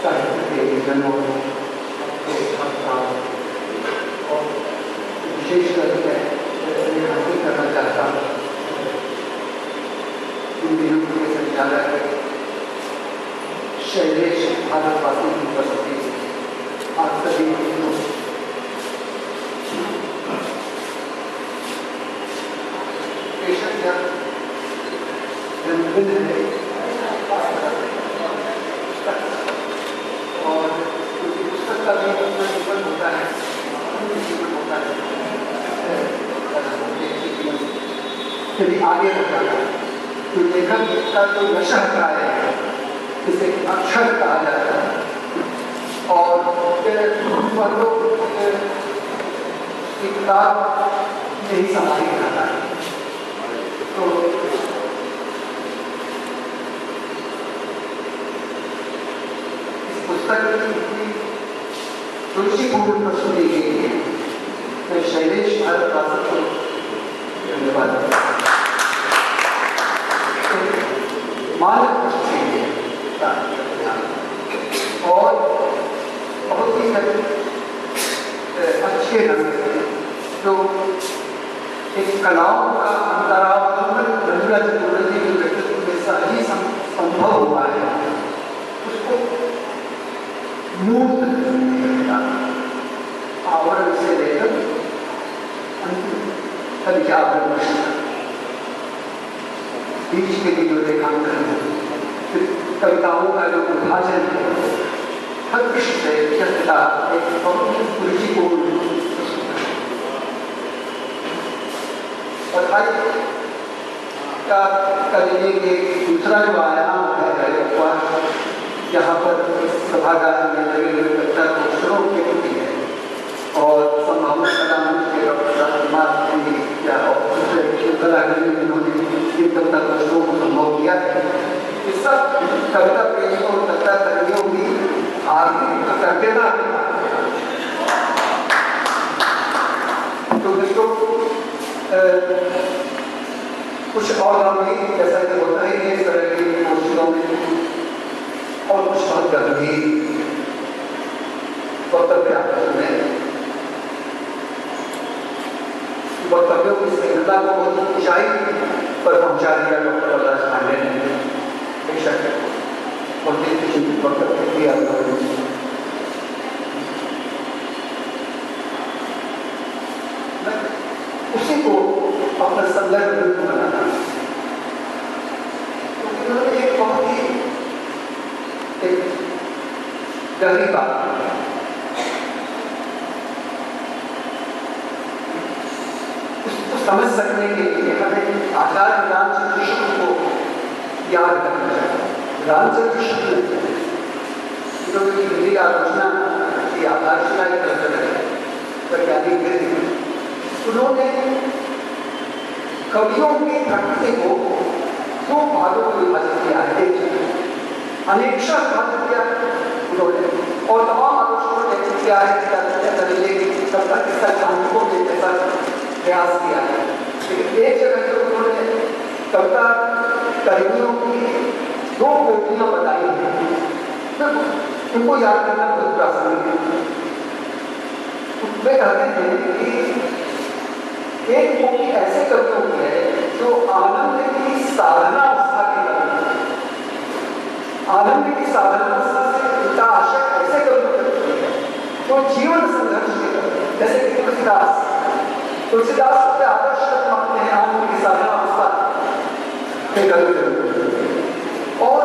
साहित्य के विजनों और विशेष करके मैं हासिल करना चाहता हूँ इन दिनों के संचालक शैलेश भारतवासी की उपस्थिति आप सभी बेशक यह जन्मदिन है और क्योंकि पुस्तक का भी अपना जीवन होता है, जीवन होता है, यदि आगे बढ़ जाता है तो लेखक का जो नशा का है जिसे अक्षर कहा जाता है और किताब यही समाधि रहता है। तो इस पुस्तक की रुचिपूर्ण प्रस्तुति के लिए मैं शैलेश भारतवासी को धन्यवाद देता हूं। मानक और बहुत ही अच्छे ढंग से जो एक कलाओं का अंतरावलोकन रंगा चतुर्वेदी के व्यक्तित्व में सही संभव हुआ है उसको मूर्त आवरण से लेकर अंतिम आवरण बीच के भी जो रेखांकन है, कविताओं का जो विभाजन है, हर विषय से चर्चा एक बहुत ही रुचिपूर्ण और आज का लेने के दूसरा जो आयाम है यहाँ पर सभागार में लगे हुए कविता पोस्टरों के प्रति है और संभावना कला के कलाकारों जिन्होंने इन कविता पोस्टरों को संभव किया है। इस सब कविता प्रेमियों और कविता कर्मियों की आर्थिक कृतज्ञता तो जिसको कुछ और गंभीर जैसा कि होता ही है इस तरह की कोशिशों में और कुछ बहुत गंभीर वक्तव्यों की संहिता को बहुत ऊंचाई पर पहुंचा दिया डॉक्टर प्रकाश पांडे ने। बेशक वक्तव्य किया उसी को अपना संदर्भ ग्रंथ बनाना क्योंकि उन्होंने एक बहुत ही गहरी बात उसको समझ सकने के लिए हमें आचार्य रामचंद्र शुक्ल को याद रखना चाहिए। रामचंद्र शुक्ल की हिंदी आलोचना की आधारशिला एक वैज्ञानिक है। उन्होंने कवियों की प्रकृति को दो भागों में विभाजित किया है। अनेक्षा विभाजित किया उन्होंने और तमाम आलोचकों ने किया है प्रयास किया है। लेकिन एक जगह जो उन्होंने कविता कर्मियों की दो कोटियां बताई हैं उनको याद करना बहुत प्रासंगिक है। वे कहते हैं कि एक कोटि ऐसे कवियों की है जो आनंद की साधना अवस्था की कवि है। आनंद की साधना अवस्था से उनका आशय ऐसे कवियों की है जो जीवन संघर्ष के कवि जैसे कि तुलसीदास सबसे आदर्श मानते हैं आनंद की साधना अवस्था के कवि और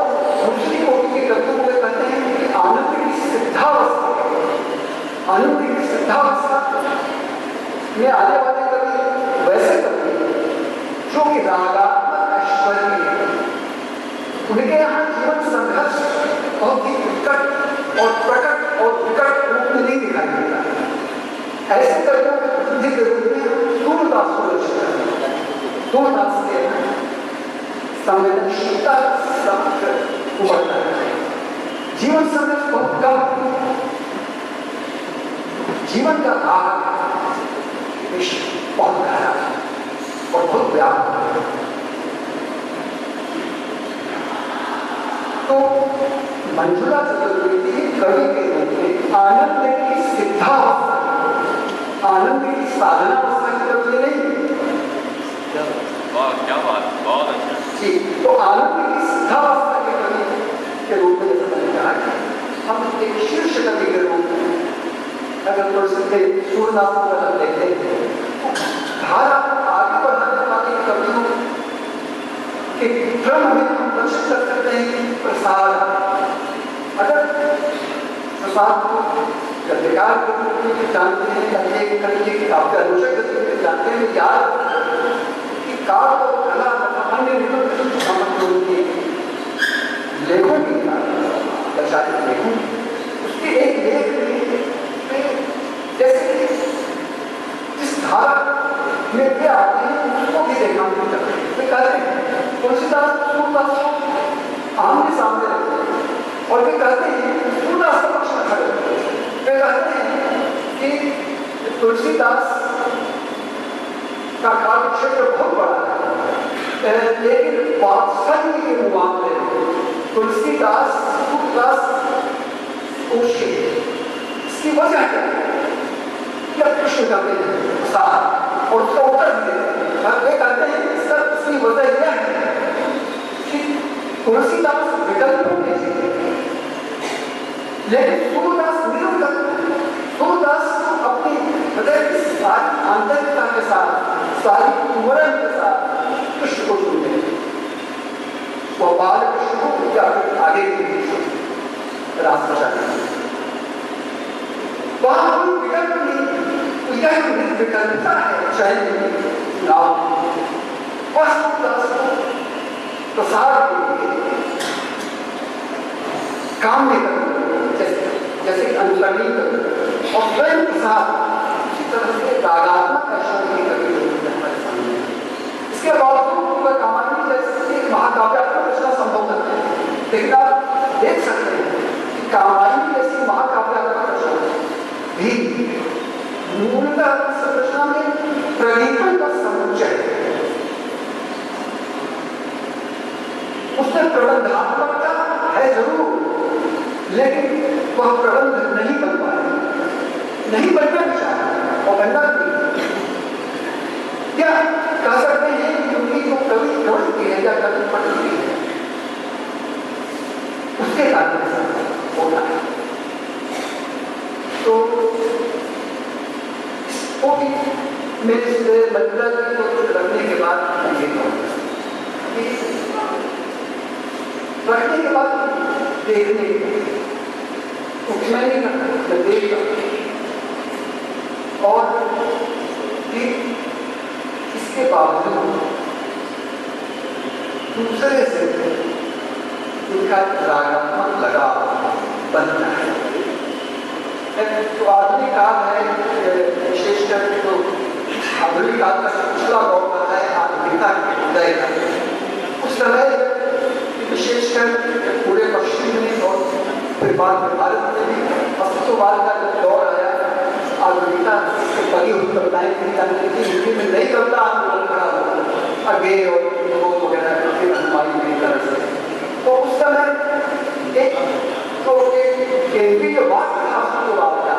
दूसरी कोटि के कवियों को कहते हैं कि आनंद की सिद्धावस्था में आने वाले कवि वैसे कवि जो कि रागात्मक ऐश्वर्य उनके यहाँ जीवन संघर्ष बहुत ही उत्कट और प्रकट और विकट रूप में नहीं दिखाई देता। ऐसे कवियों के प्रसिद्धि के रूप में सूरदास को रचित है। सूरदास के संवेदनशीलता उभरता है। जीवन संघर्ष बहुत कम, जीवन का भाग बहुत गहरा और बहुत व्यापक है। तो मंजुला चतुर्वेदी कवि के रूप में आनंद की सिद्धावस्था, आनंद की साधनावस्था की तरफ ले नहीं। क्या बात, बहुत अच्छा जी। तो आनंद की सिद्धावस्था के कवि के रूप में जैसा मैंने कहा कि हम एक शीर्ष कवि के रूप में अगर तुलसी सूरदास को अगर देखते हैं तो धारा आगे बढ़ाने वाले कवियों के क्रम में हम लक्षित कर सकते हैं कि प्रसाद, अगर प्रसाद को गद्यकार के रूप में जानते हैं या एक करके किताब के अनुशक जानते हैं, याद कि काव्य और कला तथा अन्य सामग्रियों के लेखों की दर्शाते लेखों उसके एक लेख में जैसे जिस धारा में वे आते हैं उसको भी रेखांकित करते हैं। वे कहते हैं तुलसीदास सूरदास को आमने सामने रखते हैं और वे कहते हैं सूरदास का पक्ष रखा जाता है। वे कहते हैं कि तुलसीदास का कार्य क्षेत्र बहुत बड़ा है, लेकिन वात्सल्य के मुकाबले तुलसीदास सूरदास इसकी वजह क्या है? कृष्ण कहते हैं साथ और उसका उत्तर देते हैं। वे कहते हैं इसकी वजह यह है कि तुलसीदास विकल्प नहीं जीते, लेकिन सूरदास निरंतर, सूरदास अपनी हृदय की सारी आंतरिकता के साथ, सारी उमरन के साथ कृष्ण को चुनते हैं। वो बाल कृष्ण को या फिर आगे की रास्ता चलते हैं, वहां कोई विकल्प नहीं, यह निर्विकल्पता है चयन नाम सूरदास को प्रसार के लिए काम नहीं करते, जैसे अनुकरणीय करते और स्वयं प्रसाद इसी तरह से रागात्मक ऐश्वर्य की कवि। इसके बावजूद कामायनी जैसे महाकाव्यात्मक रचना संभव नहीं है, लेकिन आप देख सकते हैं कि कामायनी जैसी महाकाव्यात्मक रचना भी मूलतः संरचना में प्रलेखन का समुच्चय है। उसमें प्रबंधात्मकता है जरूर, लेकिन वह प्रबंध नहीं बन पाया, नहीं बनना भी चाहा और बनना भी। क्या कह सकते हैं क्योंकि जो कवि प्रवृत्ति है या कवि प्रवृत्ति है उसके कारण होता है। तो वो भी मेरे से मंजुला जी को कुछ रखने के बाद रखने के बाद देखने कुछ मैं नहीं करता, मैं देखता और इसके बावजूद दूसरे से उनका रागात्मक लगाव बनता है। तो आधुनिक काल है, विशेषकर तो आधुनिक काल का पिछला दौर का है आधुनिकता के उदय का। उस समय विशेषकर पूरे पश्चिम में और फिर बाद में भारत में भी अस्तित्ववाद का जब दौर आया, आधुनिकता बड़ी हुई कविताएं हिंदी में नई कविता आंदोलन खड़ा हुआ अगे और वगैरह हनुमाई तरह से। तो उस समय एक केंद्रीय वाक्य था अस्तित्ववाद का,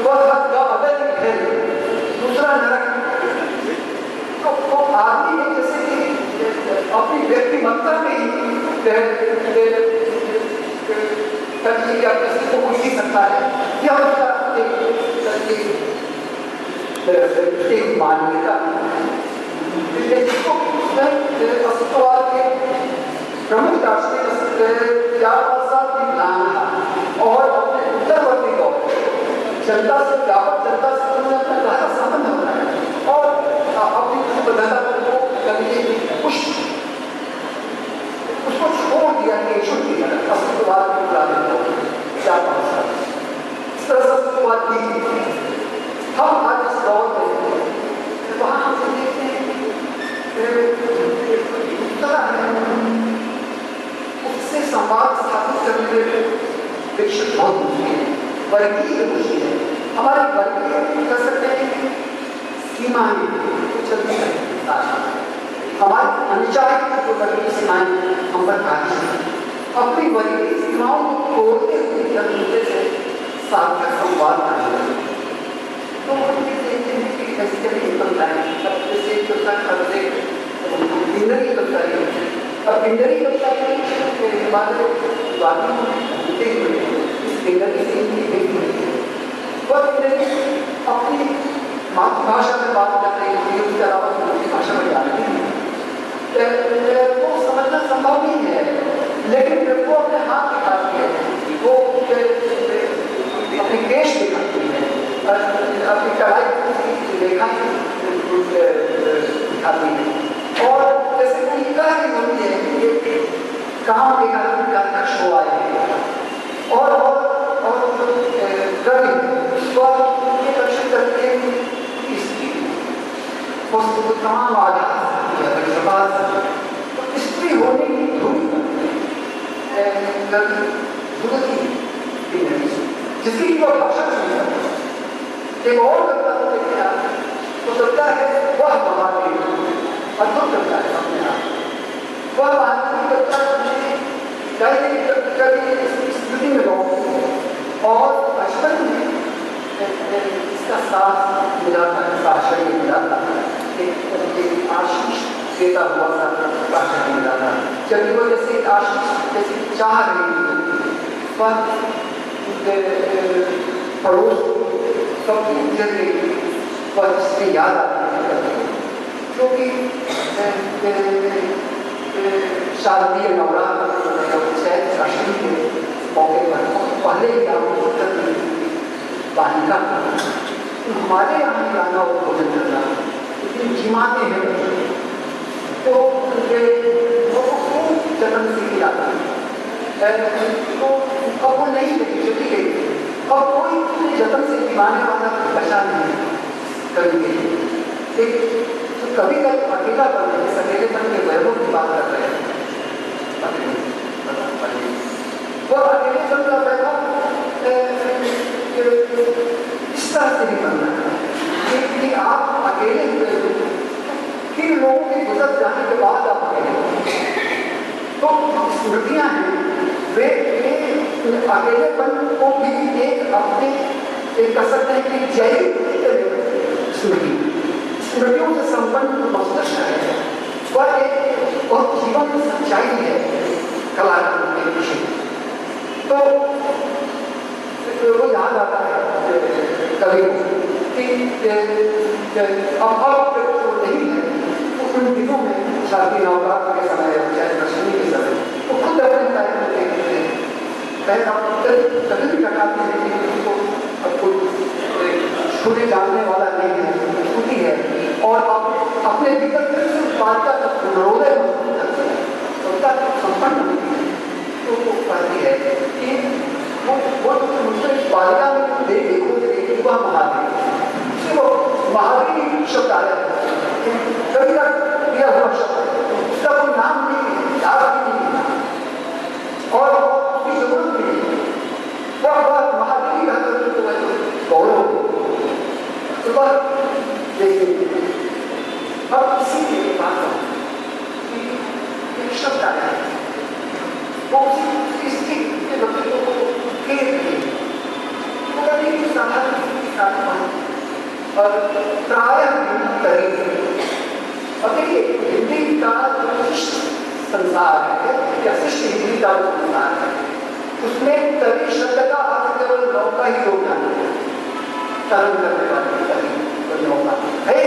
वह अदर है, दूसरा नरक। तो आदमी ने जैसे कि अपनी व्यक्तिमत्ता में ही या किसी को पूछ ही सकता है, यह उसका एक मान्यता अस्तित्ववाद के प्रमुख दार्शनिक और अपने उत्तरवर्ती दौर जनता से व्यापक जनता से अपना गहरा संबंध होता है और अपनी प्रतिबद्धता को कभी उसको छोड़ दिया कि छुट दिया अस्तित्ववाद के पुराने दौर क्या इस तरह से अस्तित्ववाद की हम आज इस दौर में वहां हम देखते हैं उससे संवाद स्थापित करने में विकसित बहुत मुश्किल है, वर्गीय मुश्किल है। हमारे वर्गीय कर सकते हैं कि सीमाएं चलती रहती, हमारी अनिचाई जो वर्गीय सीमाएं हम पर अपनी वरीय सीमाओं को तोड़ते हुए जब दूसरे से सार्थक संवाद करने लगे तो उनके देखते हैं कि ऐसी जगह बनता है। अब जैसे चलता है पिंडरी बनता है। अब पिंडरी बनता है के बाद बाकी होते हुए इस पिंडरी से ही देखते हैं वह पिंडरी अपनी मातृभाषा में बात कर रही है, उसके अलावा दूसरी भाषा में जानती है वो समझना संभव नहीं है, लेकिन वो अपने हाथ दिखाती है, वो अपने केश दिखाती है, अपनी कलाई रेखा दिखाती है। और जैसे कोई कह रही होती है कि काम एक आदमी का नक्श हो आए और रवि ये लक्षण करके तमाम आधार स्त्री होने की थोड़ी जिसकी वो भाषा सुनी एक और करता तो लगता है वह महादेव अद्भुत करता है अपने आप वह महादेव करता है स्थिति में और बचपन में इसका साथ मिलाता है, आश्रय मिलाता है, एक आशीष देता हुआ सा आश्रय मिलाता है। जबकि वो जैसे आशीष जैसे चाह रही है वह पड़ोस सबकी गुजर रही वह जिसमें याद आती है क्योंकि शारदीय नवरात्र अष्टमी के मौके पर पहले ही आप बालिका हमारे यहाँ गाना और भोजन करना इतनी जिमाते हैं तो वो जन्म से ही आता है तो अब वो नहीं देखी चुकी गई अब कोई जन्म से दीवाने वाला बचा नहीं है कभी के तो कभी कभी अकेला बन अकेलेपन के वैभव की बात कर रहे हैं वो अकेलेपन का वैभव इस तरह से नहीं बनना है कि आप अकेले हुए किन लोगों के गुजर जाने के बाद आप अकेले तो स्मृतियां हैं वे अकेलेपन को भी एक अपने एक कर सकते हैं कि जैविक स्मृतियों से संपन्न मस्तिष्क है वह एक बहुत जीवन सच्चाई है कलाकार के विषय तो वो याद आता है कभी कि अब नहीं है तो उन दिनों में शादी नवरात्र के समय चाहे दशमी के समय तो खुद अपने कार्य में देखते हैं कभी भी लगाते हैं कि उनको अब कोई छूने जानने वाला नहीं है छूती है और अपने भीतर बालिका का पुनरोदय संपन्न होती है तो वो कहती है कि वो मुझसे बालिका में देवी खोज रही थी वह महादेव उससे वो महादेव शब्द आया कभी तक दिया हुआ शब्द उसका कोई नाम नहीं याद नहीं और उसकी जरूरत नहीं वह महादेवी का गौरव सुबह देखेंगे अब इसी के बात एक शब्द आया वो स्थिति के व्यक्तित्व को और प्रायः अब देखिए हिंदी का संसार है या शिष्ट हिंदी का संसार है उसमें तरी शब्द का अर्थ केवल नौका ही होगा तरंग करने वाली नौका है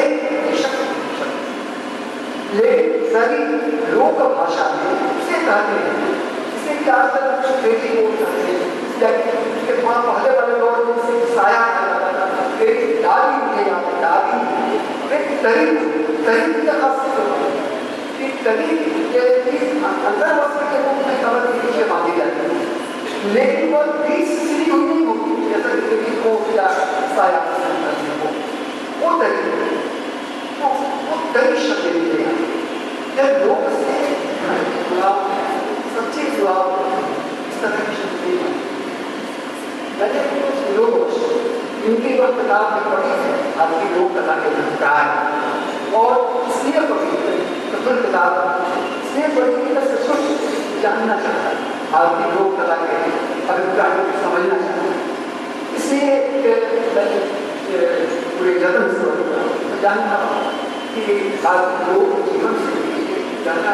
लेकिन सभी लोक भाषा में इसे कहते हैं इसे क्या खेती बोलते हैं थोड़ा पहले वाले दौर में इसे साया डाली मुझे याद है डाली तरी की खासियत कि तरी अंदर वस्त्र के रूप में कमर के नीचे बांधी जाती है लेकिन वह बीच सीधी हुई नहीं होती जैसा कि को या साया वो तरी शब्द मिले जब लोग से सच्चे जुड़ाव इस तरह के शब्द नहीं मैंने कुछ लोग इनकी वह किताब में पढ़ी है आपकी लोक कथा के अभिप्राय और इसलिए पढ़ी प्रथम किताब इसलिए पढ़ी कि मैं सचमुच जानना चाहता भारतीय लोक कला के अभिप्राय को समझना चाहिए। इसलिए पूरे जगन से जानता हूँ कि भारतीय लोक जीवन से ज्यादा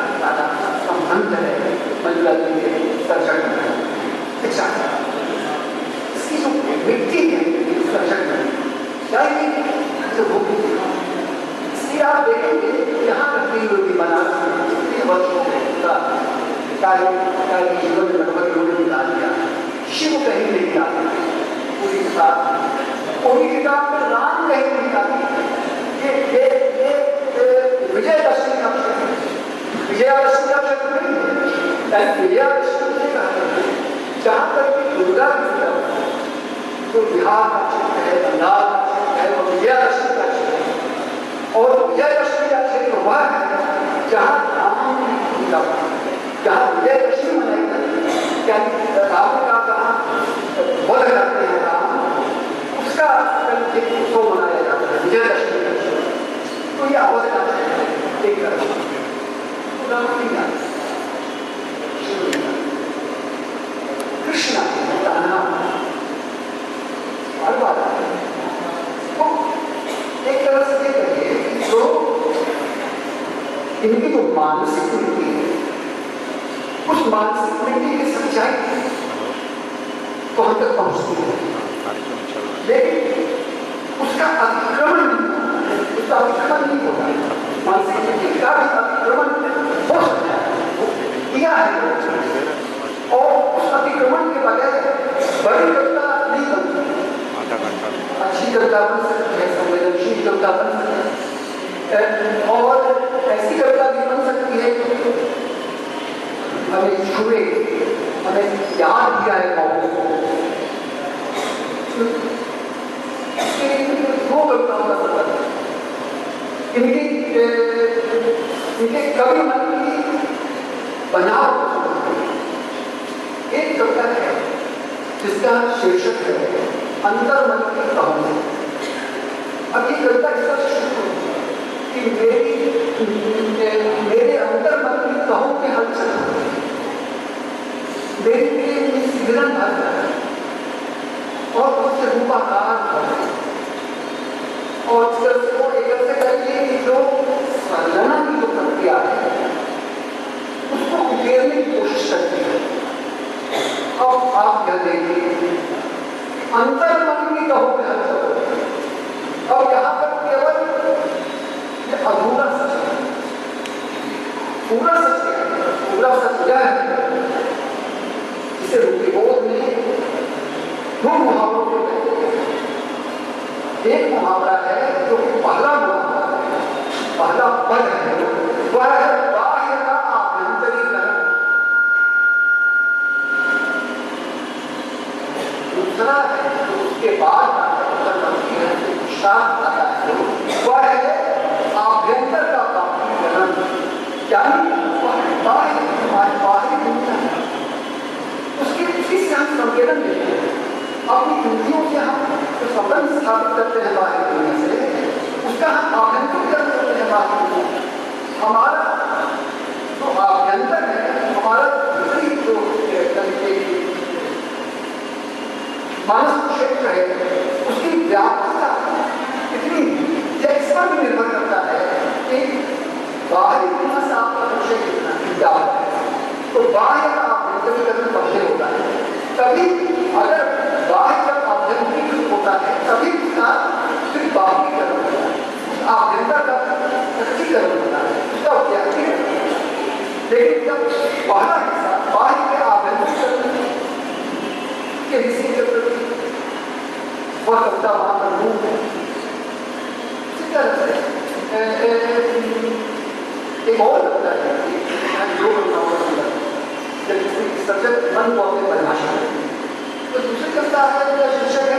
संबंध है मंजुला जी के सर्जन शिक्षा। इसकी जो मिट्टी है सर्जन चाहिए जो भूमि, इसलिए आप देखेंगे यहाँ रहती हुई बनारस में कितने वर्षों में कार्य जीवन में लगभग इन्होंने निकाल दिया। शिव कहीं नहीं आते पूरी किताब, पूरी किताब में राम कहीं नहीं आती। ये विजयदशमी का क्षेत्र, विजयादशमी का क्षेत्र नहीं है, विजयादशमी से कहा जहाँ तक दुर्गा की पूजा तो बिहार का क्षेत्र है, बंगाल का क्षेत्र है, और विजयादशमी का क्षेत्र है। और विजयादशमी का क्षेत्र वह है जहाँ राम की पूजा, जहाँ विजयदशमी मनाई जाती है, यानी राम का जहाँ वध करते हैं राम, उसका एक उत्सव मनाया जाता है विजयदशमी का। तो ये अवस्था है एक कृष्ण का नाम हर बात है। तो एक तरह से ये कहिए जो इनकी जो मानसिक वृत्ति है, उस मानसिक वृत्ति की सच्चाई तो हम तक पहुंचती है, लेकिन उसका अतिक्रमण नहीं होता। मानसिक वृत्ति का भी अतिक्रमण हो सकता है, किया है, और उस अतिक्रमण के बगैर बड़ी कविता नहीं बनती। अच्छी कविता बन सकती है, संवेदनशील कविता बन सकती है, और ऐसी कविता भी बन सकती है हमें छुए, हमें याद दिया है भावों को। दो कविताओं का मतलब इनके कवि मन की बनाव। एक कविता है जिसका शीर्षक है अंतर्मन की कहानी। अब ये कविता इसका शीर्षक कि मेरे अंतर्मन की कहो के हलचल, मेरे विरन भर और उससे रूपाकार, और वो एक से करिए कि जो संलग्न की जो प्रक्रिया है उसको उकेरने की कोशिश करती है। अब आप यह देखिए अंतर्मन की कहो के हलचल, अब यहाँ पर केवल अधूरा सच है, पूरा सच है। पूरा सच यह है जिसे रूपिबोध ने दो मुहावरों को कहते हैं। एक मुहावरा है जो पहला मुहावरा है, पहला पद है, वह है बाह्य का आभ्यंतरीकरण। दूसरा है जो उसके बाद आता है वह है आभ्यंतर का बाह्यीकरण, यानी बाह्य दुनिया है उसके से हम संकेतन देते हैं। अपनी इंद्रियों से हम जो संबंध स्थापित करते हैं बाह्य दुनिया से, उसका हम आभ्यंतरीकरण करते हैं बाह्य दुनिया। हमारा जो आभ्यंतर है, हमारा भीतरी जो मानस क्षेत्र है, उसकी व्यापकता इतनी इस पर भी निर्भर करता है कि बाहरी दुनिया से आपका लक्ष्य कितना क्या है। तो बाह्य का आभ्यंतरीकरण पहले होता है, तभी अगर बाह्य का आभ्यंतरीकरण होता है तभी उसका फिर बाह्यीकरण होता है, आभ्यंतर का सच्चीकरण होता है, उसका व्यापीकरण। लेकिन जब पहला हिस्सा बाह्य के आभ्यंतरीकरण के हिस्से के प्रति वह कविता वहां पर रूप है। एक और कविता है जो जब सब्जेक्ट मन को अपने परिभाषा है, तो दूसरी कविता है जिसका शीर्षक है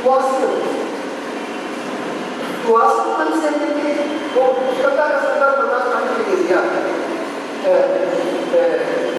वास्तव मन से वो कविता का संदर्भ प्रदान करने के लिए दिया।